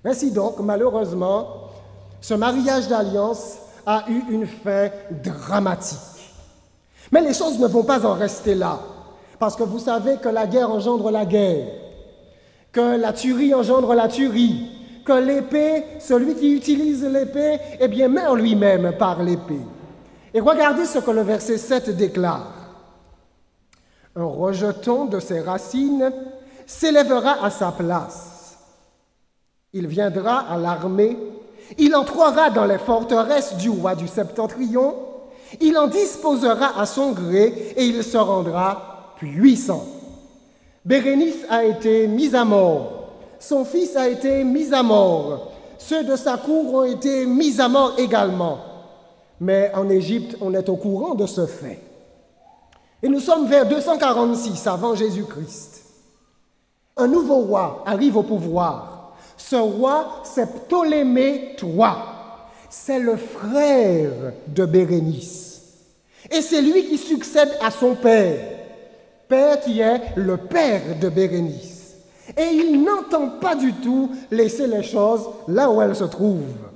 Ainsi donc, malheureusement, ce mariage d'alliance a eu une fin dramatique. Mais les choses ne vont pas en rester là, parce que vous savez que la guerre engendre la guerre, que la tuerie engendre la tuerie, que l'épée, celui qui utilise l'épée, eh bien, meurt lui-même par l'épée. Et regardez ce que le verset 7 déclare. « Un rejeton de ses racines s'élèvera à sa place. Il viendra à l'armée, il entrera dans les forteresses du roi du Septentrion, il en disposera à son gré et il se rendra puissant. » Bérénice a été mise à mort, son fils a été mis à mort, ceux de sa cour ont été mis à mort également. Mais en Égypte, on est au courant de ce fait. Et nous sommes vers 246 avant Jésus-Christ. Un nouveau roi arrive au pouvoir. Ce roi, c'est Ptolémée III. C'est le frère de Bérénice. Et c'est lui qui succède à son père qui est le père de Bérénice. Et il n'entend pas du tout laisser les choses là où elles se trouvent.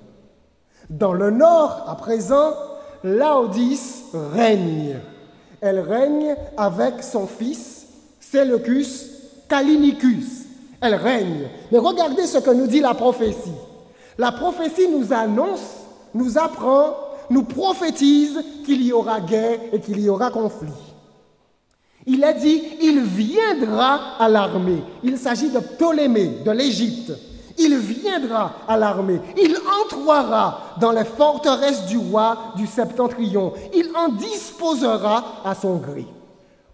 Dans le nord, à présent, Laodice règne. Elle règne avec son fils, Séleucus Callinicus. Elle règne. Mais regardez ce que nous dit la prophétie. La prophétie nous annonce, nous apprend, nous prophétise qu'il y aura guerre et qu'il y aura conflit. Il est dit, il viendra à l'armée. Il s'agit de Ptolémée, de l'Égypte. Il viendra à l'armée. Il entrera dans les forteresses du roi du Septentrion. Il en disposera à son gré.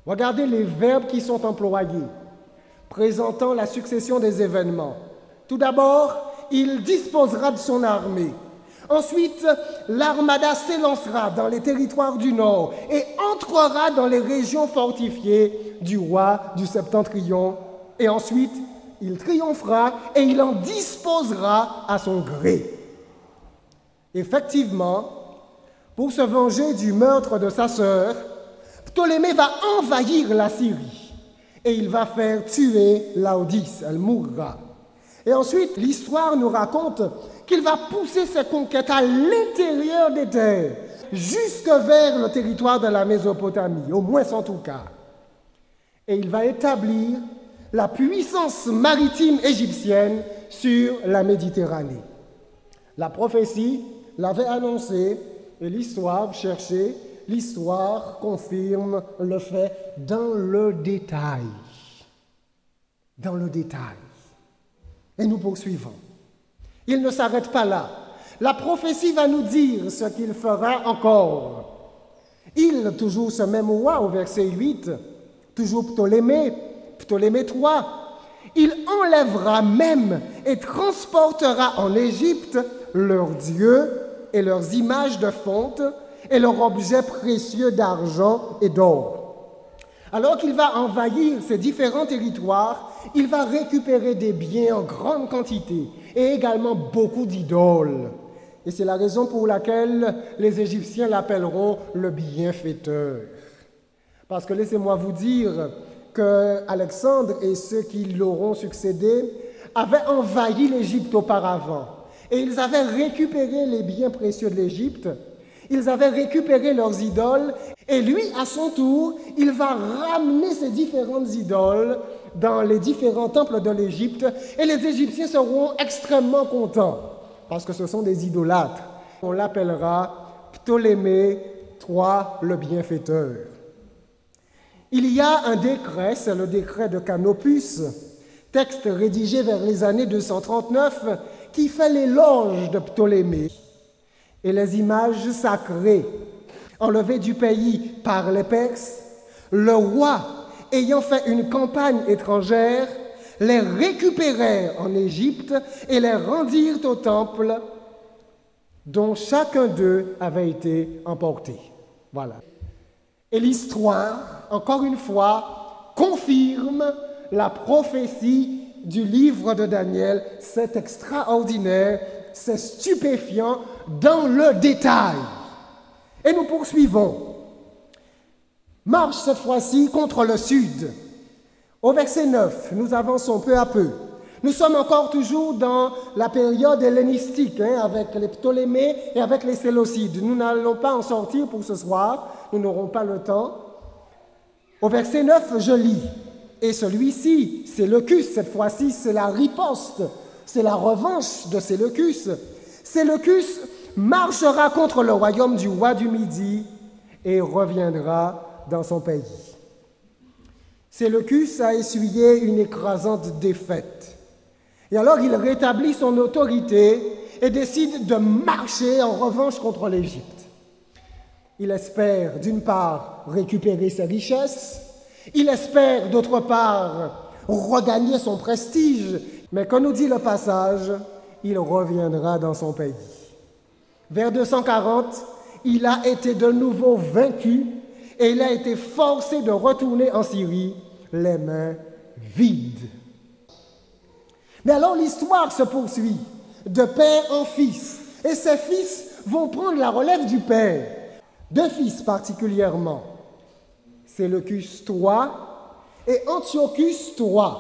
Regardez les verbes qui sont employés, présentant la succession des événements. Tout d'abord, il disposera de son armée. Ensuite, l'armada s'élancera dans les territoires du nord et entrera dans les régions fortifiées du roi du Septentrion. Et ensuite, il triomphera et il en disposera à son gré. Effectivement, pour se venger du meurtre de sa sœur, Ptolémée va envahir la Syrie et il va faire tuer Laodice, elle mourra. Et ensuite, l'histoire nous raconte qu'il va pousser ses conquêtes à l'intérieur des terres, jusque vers le territoire de la Mésopotamie, au moins en tout cas. Et il va établir la puissance maritime égyptienne sur la Méditerranée. La prophétie l'avait annoncé et l'histoire, cherchez, l'histoire confirme le fait dans le détail. Dans le détail. Et nous poursuivons. Il ne s'arrête pas là. La prophétie va nous dire ce qu'il fera encore. Il, toujours ce même roi au verset 8, toujours Ptolémée III, il enlèvera même et transportera en Égypte leurs dieux et leurs images de fonte et leurs objets précieux d'argent et d'or. Alors qu'il va envahir ces différents territoires, il va récupérer des biens en grande quantité et également beaucoup d'idoles. Et c'est la raison pour laquelle les Égyptiens l'appelleront le bienfaiteur. Parce que laissez-moi vous dire que Alexandre et ceux qui l'auront succédé avaient envahi l'Égypte auparavant. Et ils avaient récupéré les biens précieux de l'Égypte, ils avaient récupéré leurs idoles, et lui, à son tour, il va ramener ces différentes idoles dans les différents temples de l'Égypte, et les Égyptiens seront extrêmement contents, parce que ce sont des idolâtres. On l'appellera Ptolémée III le bienfaiteur. Il y a un décret, c'est le décret de Canopus, texte rédigé vers les années 239, qui fait l'éloge de Ptolémée. Et les images sacrées enlevées du pays par les Perses, le roi, ayant fait une campagne étrangère, les récupérèrent en Égypte et les rendirent au temple dont chacun d'eux avait été emporté. Voilà. Et l'histoire, encore une fois, confirme la prophétie du livre de Daniel. C'est extraordinaire, c'est stupéfiant dans le détail. Et nous poursuivons. Marche cette fois-ci contre le sud. Au verset 9, nous avançons peu à peu. Nous sommes encore toujours dans la période hellénistique, avec les Ptolémées et avec les Séleucides. Nous n'allons pas en sortir pour ce soir, nous n'aurons pas le temps. Au verset 9, je lis. Et celui-ci, Séleucus, cette fois-ci, c'est la riposte, c'est la revanche de Séleucus. Séleucus marchera contre le royaume du roi du Midi et reviendra dans son pays. Séleucus a essuyé une écrasante défaite. Et alors il rétablit son autorité et décide de marcher en revanche contre l'Égypte. Il espère, d'une part, récupérer ses richesses, il espère, d'autre part, regagner son prestige, mais comme nous dit le passage, il reviendra dans son pays. Vers 240, il a été de nouveau vaincu et il a été forcé de retourner en Syrie, les mains vides. Mais alors l'histoire se poursuit, de père en fils, et ces fils vont prendre la relève du père. Deux fils particulièrement, Séleucus III et Antiochus III.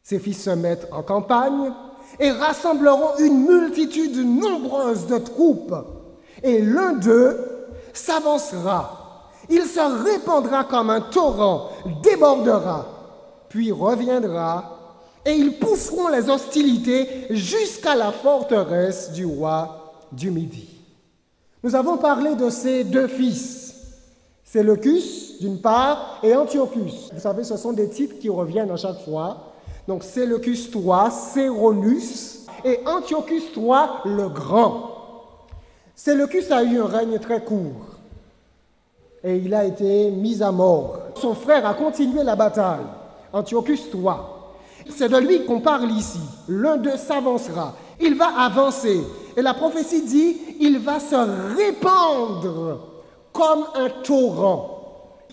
Ces fils se mettent en campagne et rassembleront une multitude nombreuse de troupes. Et l'un d'eux s'avancera, il se répandra comme un torrent, débordera, puis reviendra, et ils pousseront les hostilités jusqu'à la forteresse du roi du Midi. Nous avons parlé de ces deux fils, Séleucus d'une part et Antiochus. Vous savez, ce sont des titres qui reviennent à chaque fois. Donc Séleucus III, Séronus, et Antiochus III le Grand. Séleucus a eu un règne très court et il a été mis à mort. Son frère a continué la bataille, Antiochus III. C'est de lui qu'on parle ici. L'un d'eux s'avancera. Il va avancer. Et la prophétie dit, il va se répandre comme un torrent.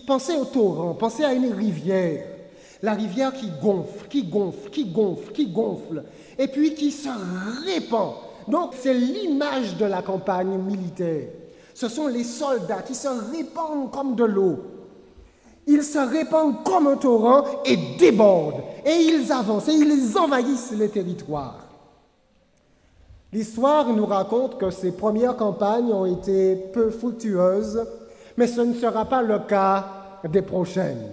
Pensez au torrent, pensez à une rivière. La rivière qui gonfle, qui gonfle, qui gonfle, qui gonfle, et puis qui se répand. Donc c'est l'image de la campagne militaire. Ce sont les soldats qui se répandent comme de l'eau. Ils se répandent comme un torrent et débordent. Et ils avancent et ils envahissent les territoires. L'histoire nous raconte que ces premières campagnes ont été peu fructueuses, mais ce ne sera pas le cas des prochaines.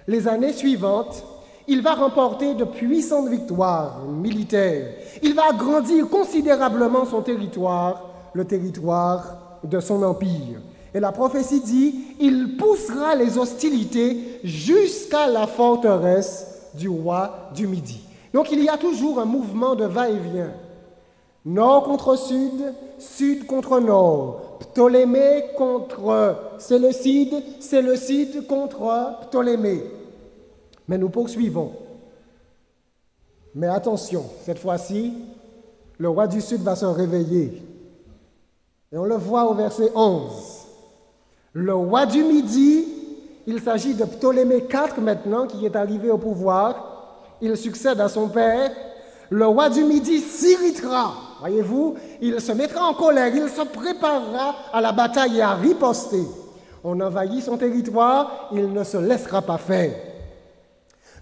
Les années suivantes, il va remporter de puissantes victoires militaires. Il va agrandir considérablement son territoire, le territoire de son empire. Et la prophétie dit, il poussera les hostilités jusqu'à la forteresse du roi du Midi. Donc il y a toujours un mouvement de va-et-vient. Nord contre sud, sud contre nord. Ptolémée contre Séleucide, Séleucide contre Ptolémée. Mais nous poursuivons. Mais attention, cette fois-ci, le roi du sud va se réveiller. Et on le voit au verset 11. Le roi du Midi, il s'agit de Ptolémée IV maintenant, qui est arrivé au pouvoir. Il succède à son père. Le roi du Midi s'irritera. Voyez-vous, il se mettra en colère, il se préparera à la bataille et à riposter. On envahit son territoire, il ne se laissera pas faire.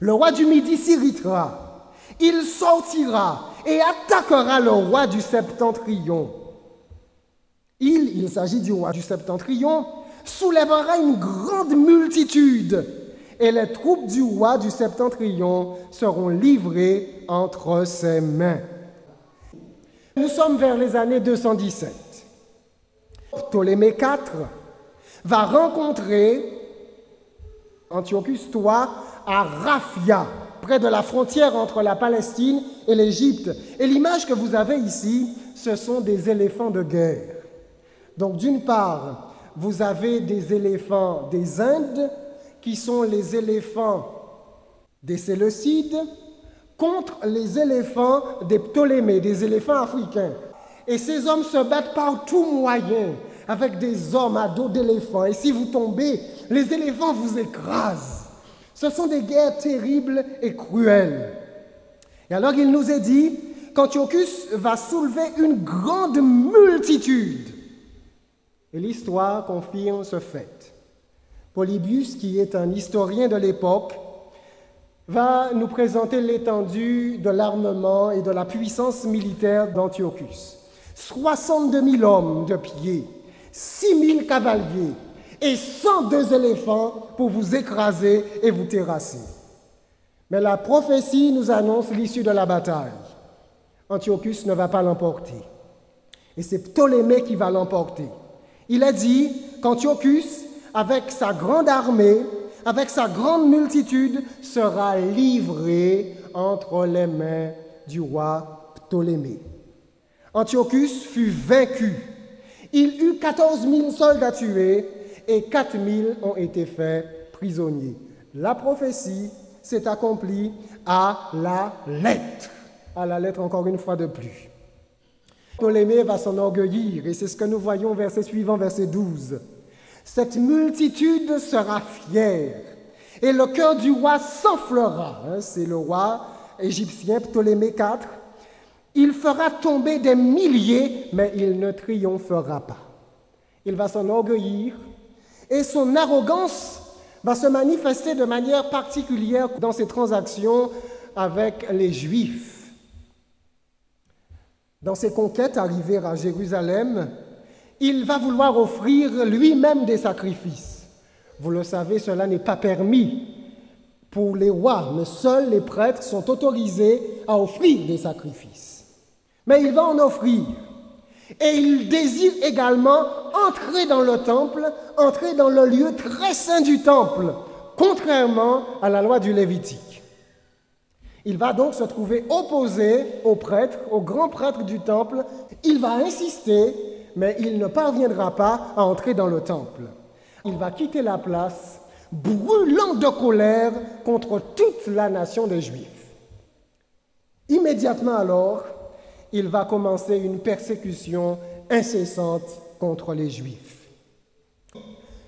Le roi du Midi s'irritera. Il sortira et attaquera le roi du Septentrion. Il s'agit du roi du Septentrion, soulèvera une grande multitude et les troupes du roi du Septentrion seront livrées entre ses mains. Nous sommes vers les années 217. Ptolémée IV va rencontrer Antiochus III à Raphia, près de la frontière entre la Palestine et l'Égypte. Et l'image que vous avez ici, ce sont des éléphants de guerre. Donc d'une part, vous avez des éléphants des Indes, qui sont les éléphants des Séleucides contre les éléphants des Ptolémées, des éléphants africains. Et ces hommes se battent par tous moyens avec des hommes à dos d'éléphants. Et si vous tombez, les éléphants vous écrasent. Ce sont des guerres terribles et cruelles. Et alors il nous est dit qu'Antiochus va soulever une grande multitude. Et l'histoire confirme ce fait. Polybius, qui est un historien de l'époque, va nous présenter l'étendue de l'armement et de la puissance militaire d'Antiochus. 62 000 hommes de pied, 6 000 cavaliers et 102 éléphants pour vous écraser et vous terrasser. Mais la prophétie nous annonce l'issue de la bataille. Antiochus ne va pas l'emporter. Et c'est Ptolémée qui va l'emporter. Il a dit qu'Antiochus, avec sa grande armée, avec sa grande multitude, sera livré entre les mains du roi Ptolémée. Antiochus fut vaincu. Il eut 14 000 soldats tués et 4 000 ont été faits prisonniers. La prophétie s'est accomplie à la lettre encore une fois de plus. Ptolémée va s'enorgueillir, et c'est ce que nous voyons verset suivant, verset 12. Cette multitude sera fière, et le cœur du roi s'enflera. C'est le roi égyptien Ptolémée IV. Il fera tomber des milliers, mais il ne triomphera pas. Il va s'enorgueillir, et son arrogance va se manifester de manière particulière dans ses transactions avec les Juifs. Dans ses conquêtes arrivées à Jérusalem, il va vouloir offrir lui-même des sacrifices. Vous le savez, cela n'est pas permis pour les rois, mais seuls les prêtres sont autorisés à offrir des sacrifices. Mais il va en offrir. Et il désire également entrer dans le temple, entrer dans le lieu très saint du temple, contrairement à la loi du Lévitique. Il va donc se trouver opposé aux prêtres, aux grands prêtres du temple. Il va insister, mais il ne parviendra pas à entrer dans le temple. Il va quitter la place, brûlant de colère contre toute la nation des Juifs. Immédiatement alors, il va commencer une persécution incessante contre les Juifs.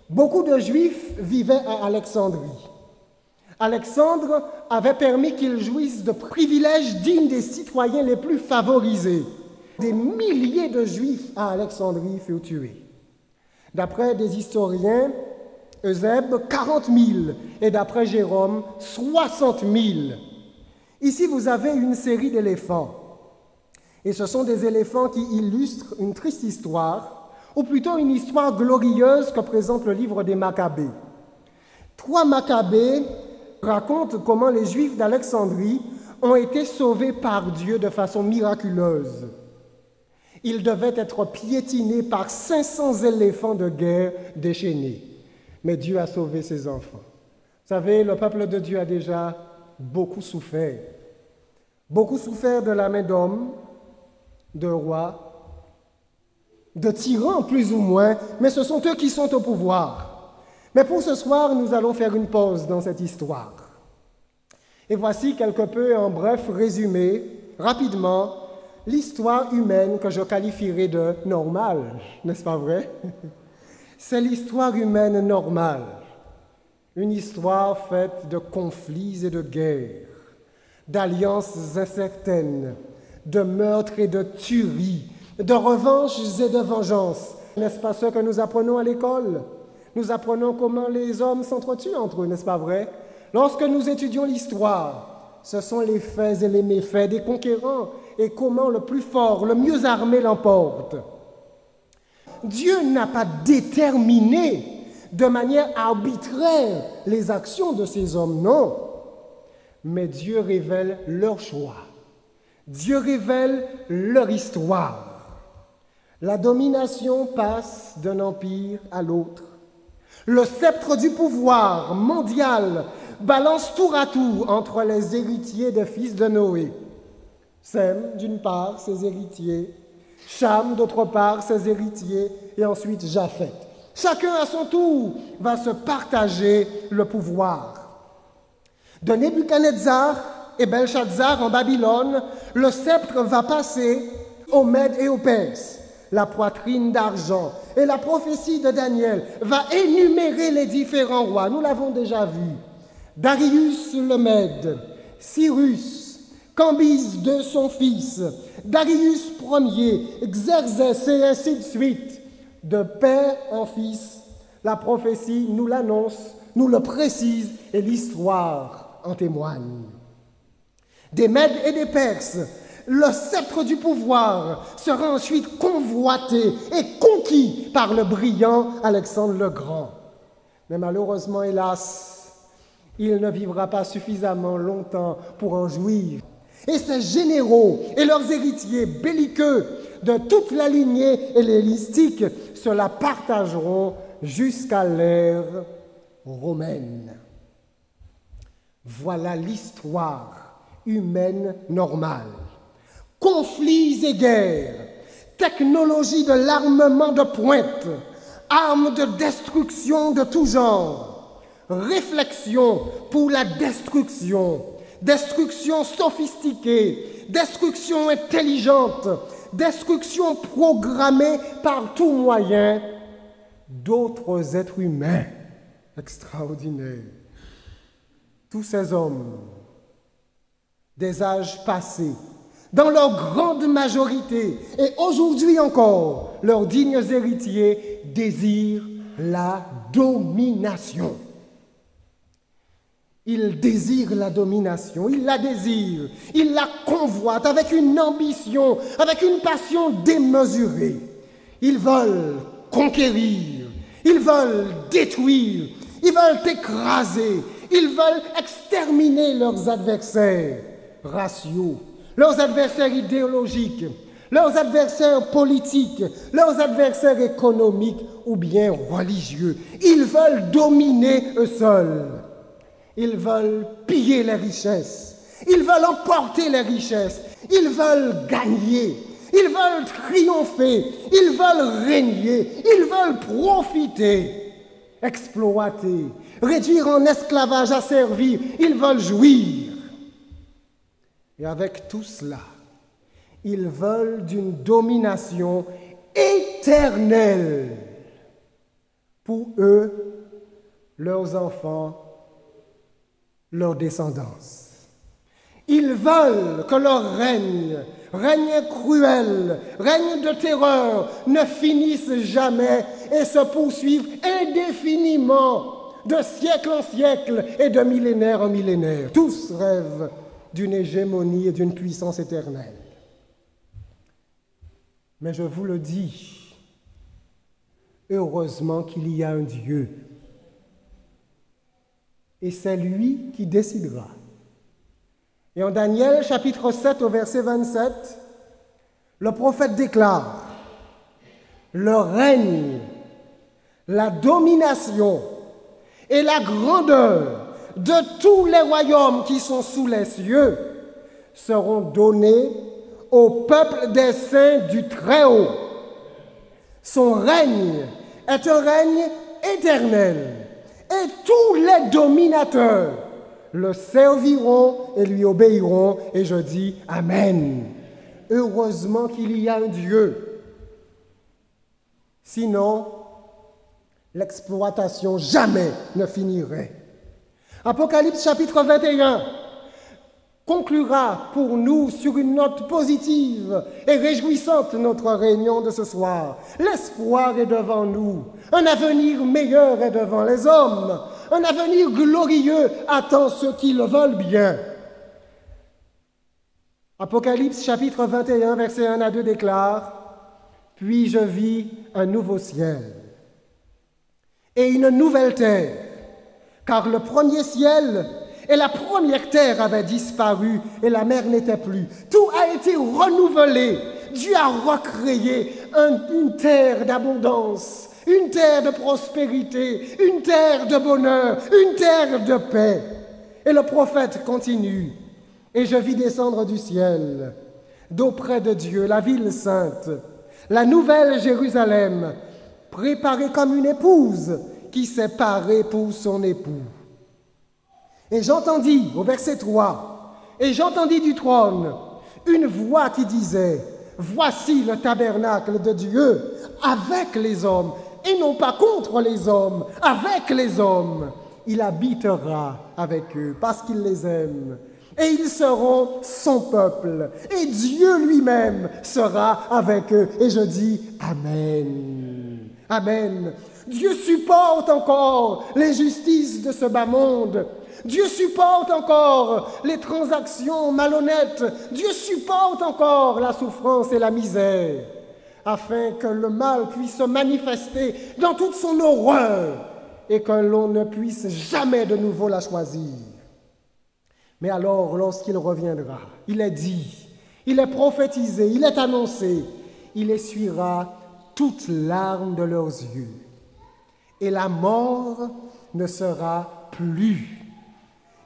Beaucoup de Juifs vivaient à Alexandrie. Alexandre avait permis qu'ils jouissent de privilèges dignes des citoyens les plus favorisés. Des milliers de Juifs à Alexandrie furent tués. D'après des historiens, Eusèbe, 40 000, et d'après Jérôme, 60 000. Ici, vous avez une série d'éléphants. Et ce sont des éléphants qui illustrent une triste histoire, ou plutôt une histoire glorieuse que présente le livre des Maccabées. 3 Maccabées racontent comment les Juifs d'Alexandrie ont été sauvés par Dieu de façon miraculeuse. Ils devaient être piétinés par 500 éléphants de guerre déchaînés. Mais Dieu a sauvé ses enfants. Vous savez, le peuple de Dieu a déjà beaucoup souffert. Beaucoup souffert de la main d'hommes, de rois, de tyrans plus ou moins, mais ce sont eux qui sont au pouvoir. Mais pour ce soir, nous allons faire une pause dans cette histoire. Et voici quelque peu en bref résumé, rapidement, l'histoire humaine que je qualifierais de normale, n'est-ce pas vrai? C'est l'histoire humaine normale, une histoire faite de conflits et de guerres, d'alliances incertaines, de meurtres et de tueries, de revanches et de vengeances. N'est-ce pas ce que nous apprenons à l'école? Nous apprenons comment les hommes s'entretuent entre eux, n'est-ce pas vrai? Lorsque nous étudions l'histoire, ce sont les faits et les méfaits des conquérants et comment le plus fort, le mieux armé l'emporte. Dieu n'a pas déterminé de manière arbitraire les actions de ces hommes, non. Mais Dieu révèle leur choix. Dieu révèle leur histoire. La domination passe d'un empire à l'autre. Le sceptre du pouvoir mondial balance tour à tour entre les héritiers des fils de Noé. Sem, d'une part, ses héritiers, Cham, d'autre part, ses héritiers, et ensuite Japheth. Chacun à son tour va se partager le pouvoir. De Nebuchadnezzar et Belshazzar en Babylone, le sceptre va passer aux Mèdes et aux Perses, la poitrine d'argent. Et la prophétie de Daniel va énumérer les différents rois. Nous l'avons déjà vu. Darius le Mède, Cyrus, Cambyse de son fils, Darius Ier, Xerxès et ainsi de suite. De père en fils, la prophétie nous l'annonce, nous le précise et l'histoire en témoigne. Des Mèdes et des Perses, le sceptre du pouvoir sera ensuite convoité et conquis par le brillant Alexandre le Grand. Mais malheureusement, hélas, il ne vivra pas suffisamment longtemps pour en jouir. Et ses généraux et leurs héritiers belliqueux de toute la lignée hellénistique se la partageront jusqu'à l'ère romaine. Voilà l'histoire humaine normale. Conflits et guerres, technologie de l'armement de pointe, armes de destruction de tout genre, réflexion pour la destruction, destruction sophistiquée, destruction intelligente, destruction programmée par tout moyen d'autres êtres humains extraordinaires. Tous ces hommes des âges passés, dans leur grande majorité, et aujourd'hui encore, leurs dignes héritiers désirent la domination. Ils désirent la domination, ils la désirent, ils la convoitent avec une ambition, avec une passion démesurée. Ils veulent conquérir, ils veulent détruire, ils veulent écraser, ils veulent exterminer leurs adversaires raciaux, leurs adversaires idéologiques, leurs adversaires politiques, leurs adversaires économiques ou bien religieux. Ils veulent dominer eux seuls. Ils veulent piller les richesses. Ils veulent emporter les richesses. Ils veulent gagner. Ils veulent triompher. Ils veulent régner. Ils veulent profiter, exploiter, réduire en esclavage asservi. Ils veulent jouir. Et avec tout cela, ils veulent d'une domination éternelle pour eux, leurs enfants, leur descendance. Ils veulent que leur règne cruel, règne de terreur, ne finisse jamais et se poursuive indéfiniment, de siècle en siècle et de millénaire en millénaire. Tous rêvent d'une hégémonie et d'une puissance éternelle. Mais je vous le dis, heureusement qu'il y a un Dieu. Et c'est lui qui décidera. Et en Daniel, chapitre 7, au verset 27, le prophète déclare: le règne, la domination et la grandeur de tous les royaumes qui sont sous les cieux seront donnés au peuple des saints du Très-Haut. Son règne est un règne éternel. Et tous les dominateurs le serviront et lui obéiront. Et je dis Amen. Heureusement qu'il y a un Dieu. Sinon, l'exploitation jamais ne finirait. Apocalypse chapitre 21 conclura pour nous sur une note positive et réjouissante notre réunion de ce soir. L'espoir est devant nous. Un avenir meilleur est devant les hommes. Un avenir glorieux attend ceux qui le veulent bien. Apocalypse chapitre 21, versets 1 à 2 déclare: puis je vis un nouveau ciel et une nouvelle terre, car le premier ciel et la première terre avaient disparu et la mer n'était plus. Tout a été renouvelé. Dieu a recréé une terre d'abondance, une terre de prospérité, une terre de bonheur, une terre de paix. Et le prophète continue: et je vis descendre du ciel, d'auprès de Dieu, la ville sainte, la nouvelle Jérusalem, préparée comme une épouse qui s'est parée pour son époux. Et j'entendis, au verset 3, et j'entendis du trône une voix qui disait, voici le tabernacle de Dieu avec les hommes, et non pas contre les hommes, avec les hommes. Il habitera avec eux parce qu'il les aime. Et ils seront son peuple. Et Dieu lui-même sera avec eux. Et je dis Amen. Amen. Dieu supporte encore l'injustice de ce bas monde. Dieu supporte encore les transactions malhonnêtes. Dieu supporte encore la souffrance et la misère, afin que le mal puisse se manifester dans toute son horreur et que l'on ne puisse jamais de nouveau la choisir. Mais alors, lorsqu'il reviendra, il est dit, il est prophétisé, il est annoncé, il essuiera toute larme de leurs yeux. Et la mort ne sera plus.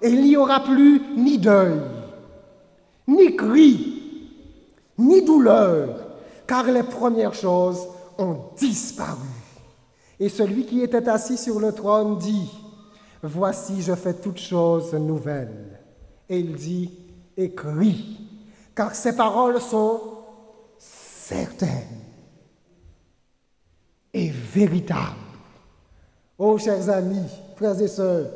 Et il n'y aura plus ni deuil, ni cri, ni douleur, car les premières choses ont disparu. Et celui qui était assis sur le trône dit, « Voici, je fais toutes choses nouvelles. » Et il dit, « Écris, car ces paroles sont certaines et véritables. » Oh, chers amis, frères et sœurs,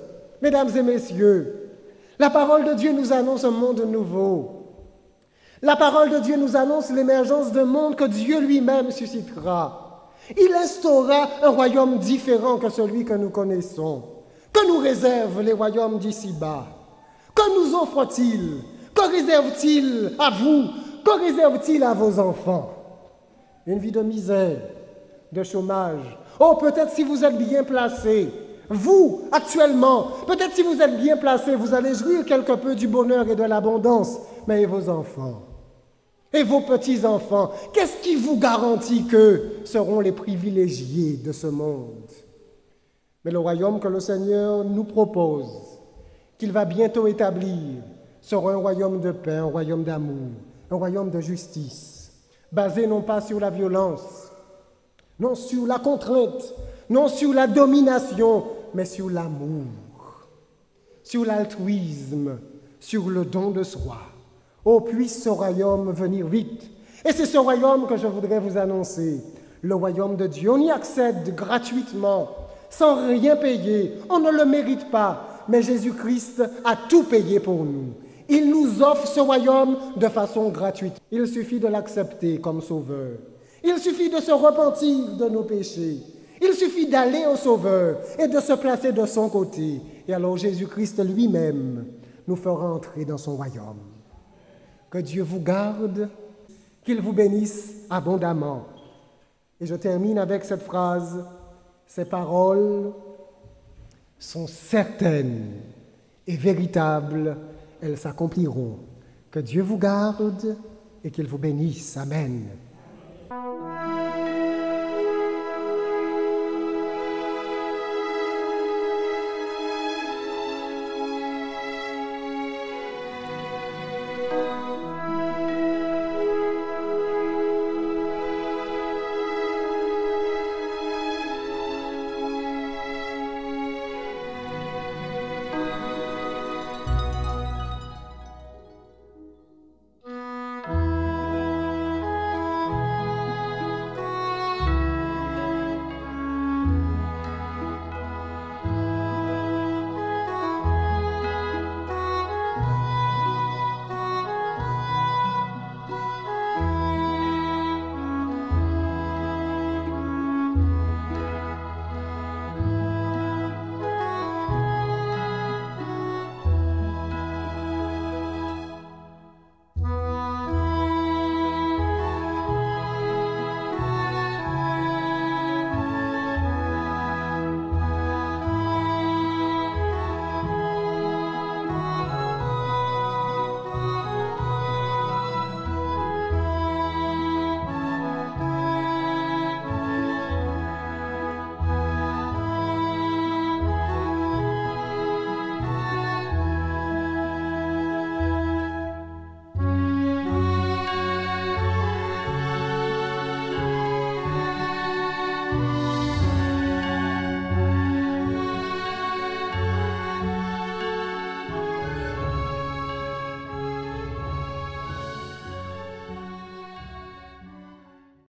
mesdames et messieurs, la parole de Dieu nous annonce un monde nouveau. La parole de Dieu nous annonce l'émergence d'un monde que Dieu lui-même suscitera. Il instaurera un royaume différent que celui que nous connaissons. Que nous réservent les royaumes d'ici-bas? Que nous offre-t-il? Que réserve-t-il à vous? Que réserve-t-il à vos enfants? Une vie de misère, de chômage. Oh, peut-être si vous êtes bien placé, vous, actuellement, peut-être si vous êtes bien placé, vous allez jouir quelque peu du bonheur et de l'abondance. Mais et vos enfants? Et vos petits-enfants? Qu'est-ce qui vous garantit qu'eux seront les privilégiés de ce monde? Mais le royaume que le Seigneur nous propose, qu'il va bientôt établir, sera un royaume de paix, un royaume d'amour, un royaume de justice, basé non pas sur la violence, non sur la contrainte, non sur la domination, mais sur l'amour, sur l'altruisme, sur le don de soi. Oh, puisse ce royaume venir vite. Et c'est ce royaume que je voudrais vous annoncer, le royaume de Dieu. On y accède gratuitement, sans rien payer. On ne le mérite pas, mais Jésus-Christ a tout payé pour nous. Il nous offre ce royaume de façon gratuite. Il suffit de l'accepter comme sauveur. Il suffit de se repentir de nos péchés. Il suffit d'aller au Sauveur et de se placer de son côté. Et alors Jésus-Christ lui-même nous fera entrer dans son royaume. Que Dieu vous garde, qu'il vous bénisse abondamment. Et je termine avec cette phrase, ces paroles sont certaines et véritables, elles s'accompliront. Que Dieu vous garde et qu'il vous bénisse. Amen.